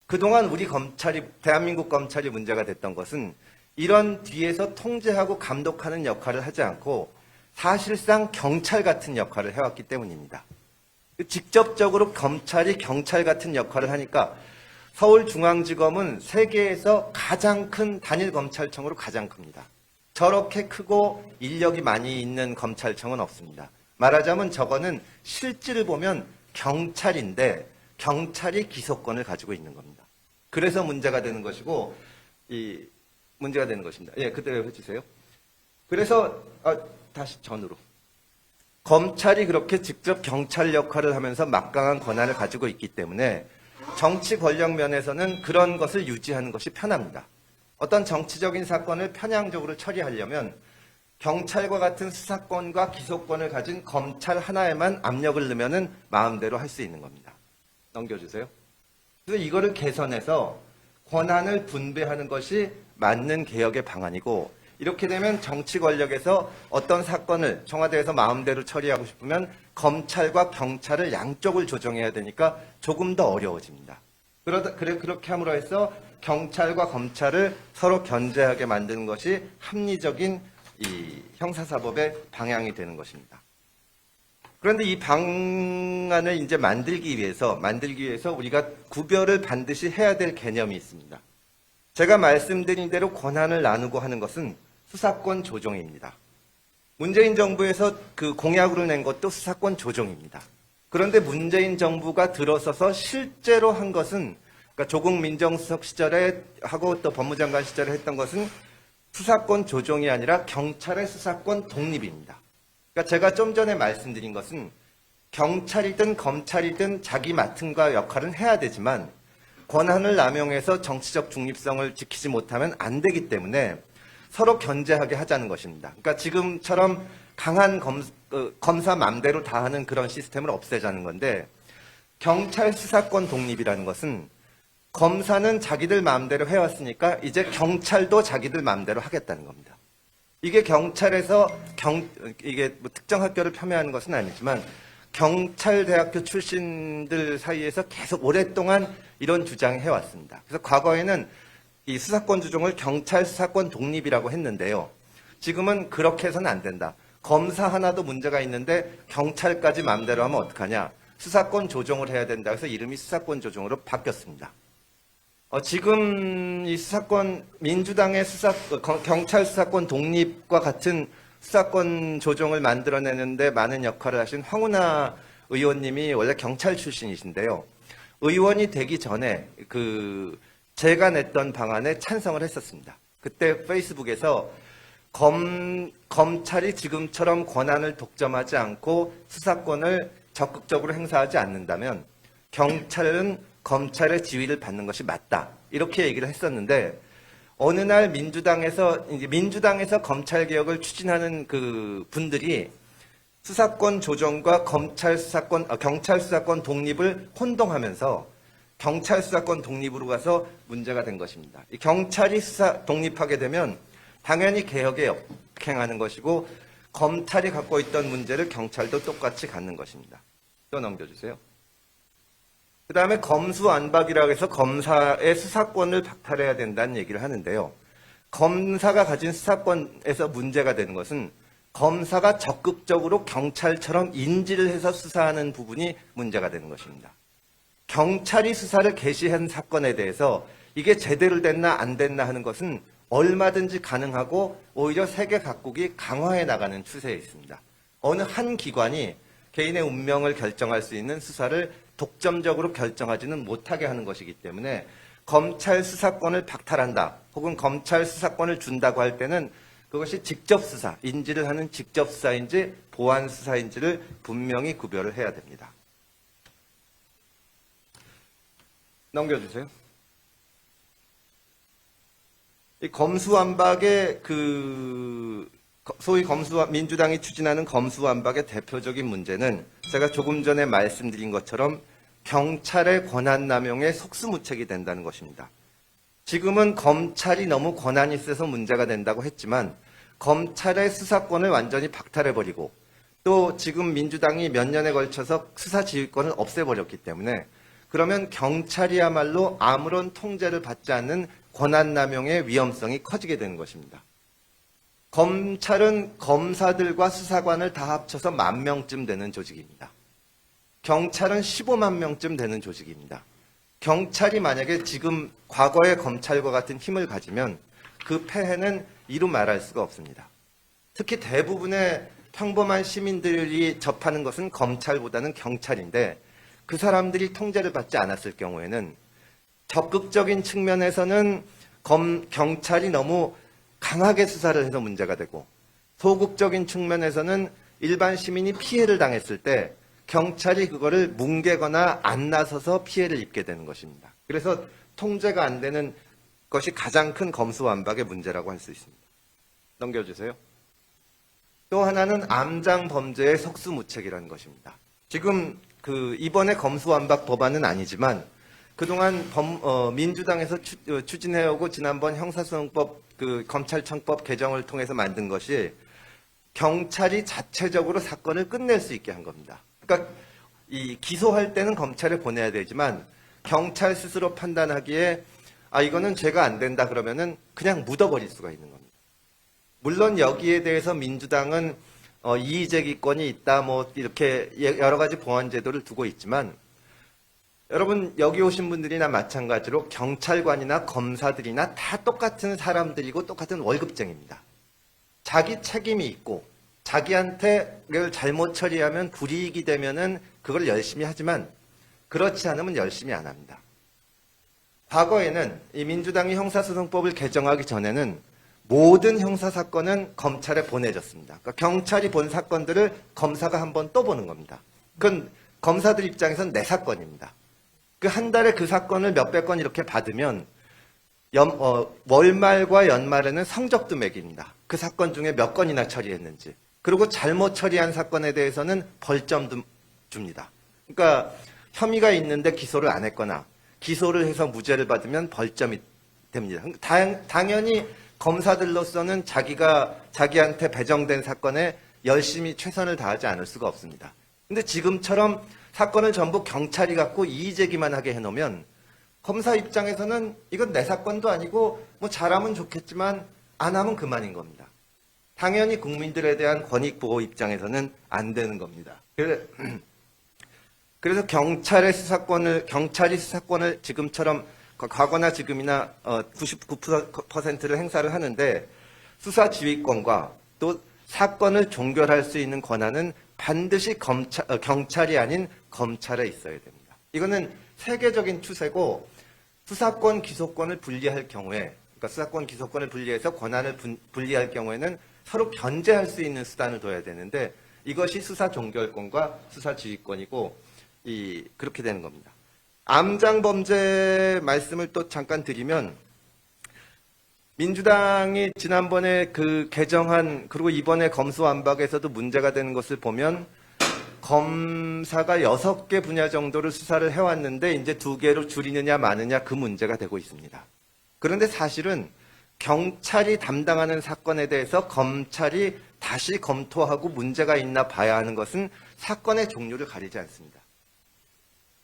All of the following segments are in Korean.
그동안 우리 검찰이, 대한민국 검찰이 문제가 됐던 것은 이런 뒤에서 통제하고 감독하는 역할을 하지 않고 사실상 경찰 같은 역할을 해왔기 때문입니다. 직접적으로 검찰이 경찰 같은 역할을 하니까 서울중앙지검은 세계에서 가장 큰 단일검찰청으로 가장 큽니다. 저렇게 크고 인력이 많이 있는 검찰청은 없습니다. 말하자면 저거는 실질을 보면 경찰인데 경찰이 기소권을 가지고 있는 겁니다. 그래서 문제가 되는 것이고, 문제가 되는 것입니다. 예, 그대로 해주세요. 그래서, 다시 전으로. 검찰이 그렇게 직접 경찰 역할을 하면서 막강한 권한을 가지고 있기 때문에 정치 권력 면에서는 그런 것을 유지하는 것이 편합니다. 어떤 정치적인 사건을 편향적으로 처리하려면 경찰과 같은 수사권과 기소권을 가진 검찰 하나에만 압력을 넣으면 마음대로 할 수 있는 겁니다. 넘겨주세요. 그래서 이거를 개선해서 권한을 분배하는 것이 맞는 개혁의 방안이고, 이렇게 되면 정치 권력에서 어떤 사건을 청와대에서 마음대로 처리하고 싶으면 검찰과 경찰을 양쪽을 조정해야 되니까 조금 더 어려워집니다. 그렇게 함으로 해서 경찰과 검찰을 서로 견제하게 만드는 것이 합리적인 이 형사사법의 방향이 되는 것입니다. 그런데 이 방안을 이제 만들기 위해서 우리가 구별을 반드시 해야 될 개념이 있습니다. 제가 말씀드린 대로 권한을 나누고 하는 것은 수사권 조정입니다. 문재인 정부에서 그 공약으로 낸 것도 수사권 조정입니다. 그런데 문재인 정부가 들어서서 실제로 한 것은, 그러니까 조국 민정수석 시절에 하고 또 법무장관 시절에 했던 것은 수사권 조정이 아니라 경찰의 수사권 독립입니다. 그러니까 제가 좀 전에 말씀드린 것은 경찰이든 검찰이든 자기 맡은 바 역할은 해야 되지만 권한을 남용해서 정치적 중립성을 지키지 못하면 안 되기 때문에 서로 견제하게 하자는 것입니다. 그러니까 지금처럼 강한 검사 맘대로 다 하는 그런 시스템을 없애자는 건데, 경찰 수사권 독립이라는 것은 검사는 자기들 마음대로 해왔으니까 이제 경찰도 자기들 마음대로 하겠다는 겁니다. 이게 경찰에서 이게 뭐 특정 학교를 폄훼하는 것은 아니지만 경찰대학교 출신들 사이에서 계속 오랫동안 이런 주장을 해왔습니다. 그래서 과거에는 이 수사권 조정을 경찰 수사권 독립이라고 했는데요. 지금은 그렇게 해서는 안 된다. 검사 하나도 문제가 있는데 경찰까지 마음대로 하면 어떡하냐. 수사권 조정을 해야 된다. 그래서 이름이 수사권 조정으로 바뀌었습니다. 지금 이 수사권, 민주당의 경찰 수사권 독립과 같은 수사권 조정을 만들어내는데 많은 역할을 하신 황운하 의원님이 원래 경찰 출신이신데요. 의원이 되기 전에 제가 냈던 방안에 찬성을 했었습니다. 그때 페이스북에서 검찰이 지금처럼 권한을 독점하지 않고 수사권을 적극적으로 행사하지 않는다면 경찰은 검찰의 지휘를 받는 것이 맞다. 이렇게 얘기를 했었는데, 어느 날 민주당에서 검찰 개혁을 추진하는 그 분들이 수사권 조정과 경찰 수사권 독립을 혼동하면서 경찰 수사권 독립으로 가서 문제가 된 것입니다. 이 경찰이 수사 독립하게 되면 당연히 개혁에 역행하는 것이고, 검찰이 갖고 있던 문제를 경찰도 똑같이 갖는 것입니다. 또 넘겨주세요. 그 다음에 검수완박이라고 해서 검사의 수사권을 박탈해야 된다는 얘기를 하는데요. 검사가 가진 수사권에서 문제가 되는 것은 검사가 적극적으로 경찰처럼 인지를 해서 수사하는 부분이 문제가 되는 것입니다. 경찰이 수사를 개시한 사건에 대해서 이게 제대로 됐나 안 됐나 하는 것은 얼마든지 가능하고 오히려 세계 각국이 강화해 나가는 추세에 있습니다. 어느 한 기관이 개인의 운명을 결정할 수 있는 수사를 독점적으로 결정하지는 못하게 하는 것이기 때문에 검찰 수사권을 박탈한다 혹은 검찰 수사권을 준다고 할 때는 그것이 직접 수사, 인지를 하는 직접 수사인지 보완 수사인지를 분명히 구별을 해야 됩니다. 넘겨주세요. 이 검수완박의 소위 민주당이 추진하는 검수완박의 대표적인 문제는 제가 조금 전에 말씀드린 것처럼 경찰의 권한 남용에 속수무책이 된다는 것입니다. 지금은 검찰이 너무 권한이 세서 문제가 된다고 했지만 검찰의 수사권을 완전히 박탈해버리고 또 지금 민주당이 몇 년에 걸쳐서 수사지휘권을 없애버렸기 때문에 그러면 경찰이야말로 아무런 통제를 받지 않는 권한남용의 위험성이 커지게 되는 것입니다. 검찰은 검사들과 수사관을 다 합쳐서 10,000명쯤 되는 조직입니다. 경찰은 15만 명쯤 되는 조직입니다. 경찰이 만약에 지금 과거의 검찰과 같은 힘을 가지면 그 폐해는 이루 말할 수가 없습니다. 특히 대부분의 평범한 시민들이 접하는 것은 검찰보다는 경찰인데 그 사람들이 통제를 받지 않았을 경우에는 적극적인 측면에서는 경찰이 너무 강하게 수사를 해서 문제가 되고 소극적인 측면에서는 일반 시민이 피해를 당했을 때 경찰이 그거를 뭉개거나 안 나서서 피해를 입게 되는 것입니다. 그래서 통제가 안 되는 것이 가장 큰 검수완박의 문제라고 할 수 있습니다. 넘겨주세요. 또 하나는 암장 범죄의 속수무책이라는 것입니다. 지금 이번에 검수완박 법안은 아니지만 그동안 민주당에서 추진해오고 지난번 형사소송법 검찰청법 개정을 통해서 만든 것이 경찰이 자체적으로 사건을 끝낼 수 있게 한 겁니다. 그러니까 이 기소할 때는 검찰에 보내야 되지만 경찰 스스로 판단하기에 이거는 죄가 안 된다 그러면은 그냥 묻어버릴 수가 있는 겁니다. 물론 여기에 대해서 민주당은 이의제기권이 있다 뭐 이렇게 여러 가지 보완 제도를 두고 있지만 여러분 여기 오신 분들이나 마찬가지로 경찰관이나 검사들이나 다 똑같은 사람들이고 똑같은 월급쟁입니다. 자기 책임이 있고 자기한테 그걸 잘못 처리하면 불이익이 되면은 그걸 열심히 하지만 그렇지 않으면 열심히 안 합니다. 과거에는 이 민주당이 형사소송법을 개정하기 전에는 모든 형사사건은 검찰에 보내졌습니다. 그러니까 경찰이 본 사건들을 검사가 한번 또 보는 겁니다. 그건 검사들 입장에서는 내 사건입니다. 한 달에 그 사건을 몇백 건 이렇게 받으면 월말과 연말에는 성적도 매깁니다. 그 사건 중에 몇 건이나 처리했는지. 그리고 잘못 처리한 사건에 대해서는 벌점도 줍니다. 그러니까 혐의가 있는데 기소를 안 했거나 기소를 해서 무죄를 받으면 벌점이 됩니다. 당연히 검사들로서는 자기한테 배정된 사건에 열심히 최선을 다하지 않을 수가 없습니다. 근데 지금처럼 사건을 전부 경찰이 갖고 이의제기만 하게 해놓으면 검사 입장에서는 이건 내 사건도 아니고 뭐 잘하면 좋겠지만 안 하면 그만인 겁니다. 당연히 국민들에 대한 권익보호 입장에서는 안 되는 겁니다. 그래서 경찰이 수사권을 지금처럼 과거나 지금이나 99%를 행사를 하는데 수사 지휘권과 또 사건을 종결할 수 있는 권한은 반드시 경찰이 아닌 검찰에 있어야 됩니다. 이거는 세계적인 추세고 수사권, 기소권을 분리할 경우에 그러니까 수사권, 기소권을 분리해서 권한을 분리할 경우에는 서로 견제할 수 있는 수단을 둬야 되는데 이것이 수사 종결권과 수사 지휘권이고 그렇게 되는 겁니다. 암장 범죄 말씀을 또 잠깐 드리면 민주당이 지난번에 개정한 그리고 이번에 검수완박에서도 문제가 되는 것을 보면 검사가 6개 분야 정도를 수사를 해왔는데 이제 2개로 줄이느냐 마느냐 그 문제가 되고 있습니다. 그런데 사실은 경찰이 담당하는 사건에 대해서 검찰이 다시 검토하고 문제가 있나 봐야 하는 것은 사건의 종류를 가리지 않습니다.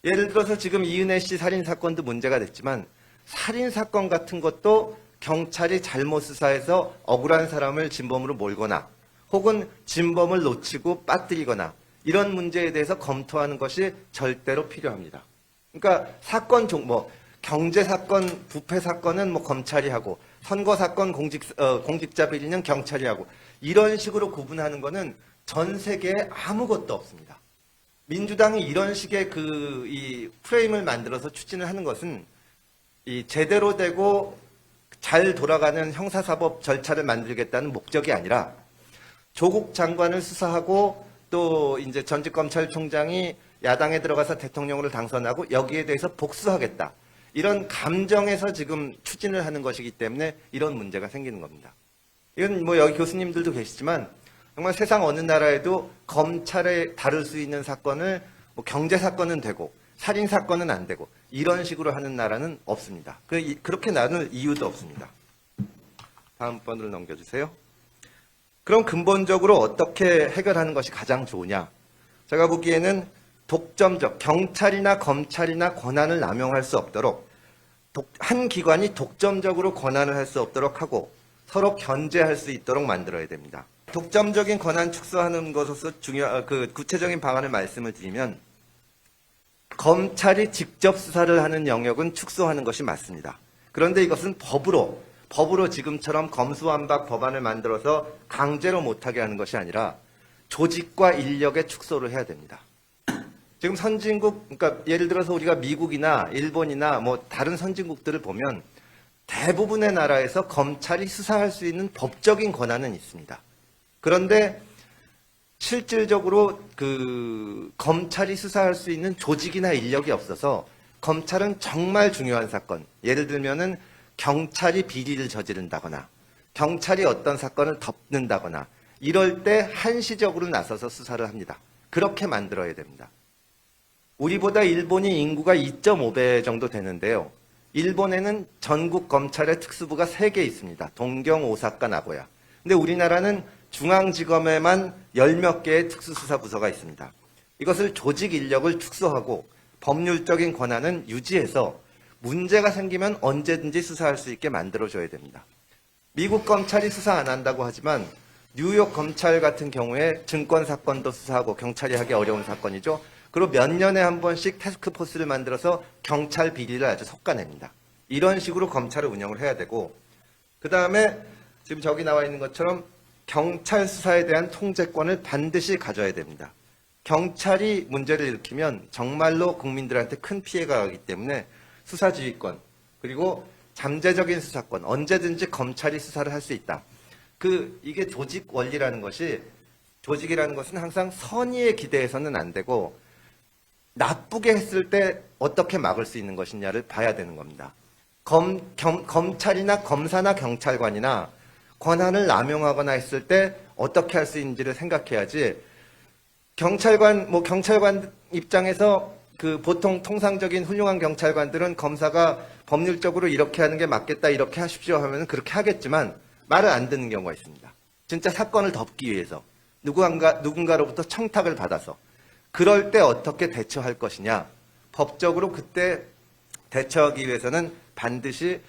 예를 들어서 지금 이은혜 씨 살인사건도 문제가 됐지만 살인사건 같은 것도 경찰이 잘못 수사해서 억울한 사람을 진범으로 몰거나 혹은 진범을 놓치고 빠뜨리거나 이런 문제에 대해서 검토하는 것이 절대로 필요합니다. 그러니까 사건 경제사건, 부패사건은 검찰이 하고 선거사건, 공직자 비리는 경찰이 하고 이런 식으로 구분하는 것은 전 세계에 아무것도 없습니다. 민주당이 이런 식의 이 프레임을 만들어서 추진을 하는 것은 제대로 되고 잘 돌아가는 형사사법 절차를 만들겠다는 목적이 아니라 조국 장관을 수사하고 또 이제 전직 검찰총장이 야당에 들어가서 대통령으로 당선하고 여기에 대해서 복수하겠다. 이런 감정에서 지금 추진을 하는 것이기 때문에 이런 문제가 생기는 겁니다. 이건 여기 교수님들도 계시지만 정말 세상 어느 나라에도 검찰에 다룰 수 있는 사건을 경제사건은 되고 살인사건은 안 되고 이런 식으로 하는 나라는 없습니다. 그렇게 나눌 이유도 없습니다. 다음 번으로 넘겨주세요. 그럼 근본적으로 어떻게 해결하는 것이 가장 좋으냐? 제가 보기에는 독점적, 경찰이나 검찰이나 권한을 남용할 수 없도록 한 기관이 독점적으로 권한을 할 수 없도록 하고 서로 견제할 수 있도록 만들어야 됩니다. 독점적인 권한 축소하는 것으로서 구체적인 방안을 말씀을 드리면 검찰이 직접 수사를 하는 영역은 축소하는 것이 맞습니다. 그런데 이것은 법으로 지금처럼 검수완박 법안을 만들어서 강제로 못하게 하는 것이 아니라 조직과 인력의 축소를 해야 됩니다. 지금 선진국, 그러니까 예를 들어서 우리가 미국이나 일본이나 뭐 다른 선진국들을 보면 대부분의 나라에서 검찰이 수사할 수 있는 법적인 권한은 있습니다. 그런데 실질적으로 검찰이 수사할 수 있는 조직이나 인력이 없어서 검찰은 정말 중요한 사건, 예를 들면은 경찰이 비리를 저지른다거나 경찰이 어떤 사건을 덮는다거나 이럴 때 한시적으로 나서서 수사를 합니다. 그렇게 만들어야 됩니다. 우리보다 일본이 인구가 2.5배 정도 되는데요. 일본에는 전국 검찰의 특수부가 3개 있습니다. 동경, 오사카, 나고야. 근데 우리나라는 중앙지검에만 10몇 개의 특수수사부서가 있습니다. 이것을 조직 인력을 축소하고 법률적인 권한은 유지해서 문제가 생기면 언제든지 수사할 수 있게 만들어줘야 됩니다. 미국 검찰이 수사 안 한다고 하지만 뉴욕 검찰 같은 경우에 증권 사건도 수사하고 경찰이 하기 어려운 사건이죠. 그리고 몇 년에 한 번씩 태스크포스를 만들어서 경찰 비리를 아주 솎아냅니다. 이런 식으로 검찰을 운영을 해야 되고, 그 다음에 지금 저기 나와 있는 것처럼 경찰 수사에 대한 통제권을 반드시 가져야 됩니다. 경찰이 문제를 일으키면 정말로 국민들한테 큰 피해가 가기 때문에 수사지휘권, 그리고 잠재적인 수사권, 언제든지 검찰이 수사를 할 수 있다. 이게 조직 원리라는 것이, 조직이라는 것은 항상 선의에 기대해서는 안 되고 나쁘게 했을 때 어떻게 막을 수 있는 것이냐를 봐야 되는 겁니다. 검찰이나 검사나 경찰관이나 권한을 남용하거나 했을 때 어떻게 할 수 있는지를 생각해야지, 경찰관 입장에서 보통 통상적인 훌륭한 경찰관들은 검사가 법률적으로 이렇게 하는 게 맞겠다, 이렇게 하십시오 하면 그렇게 하겠지만 말을 안 듣는 경우가 있습니다. 진짜 사건을 덮기 위해서 누군가로부터 청탁을 받아서. 그럴 때 어떻게 대처할 것이냐. 법적으로 그때 대처하기 위해서는 반드시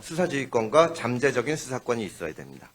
수사지휘권과 잠재적인 수사권이 있어야 됩니다.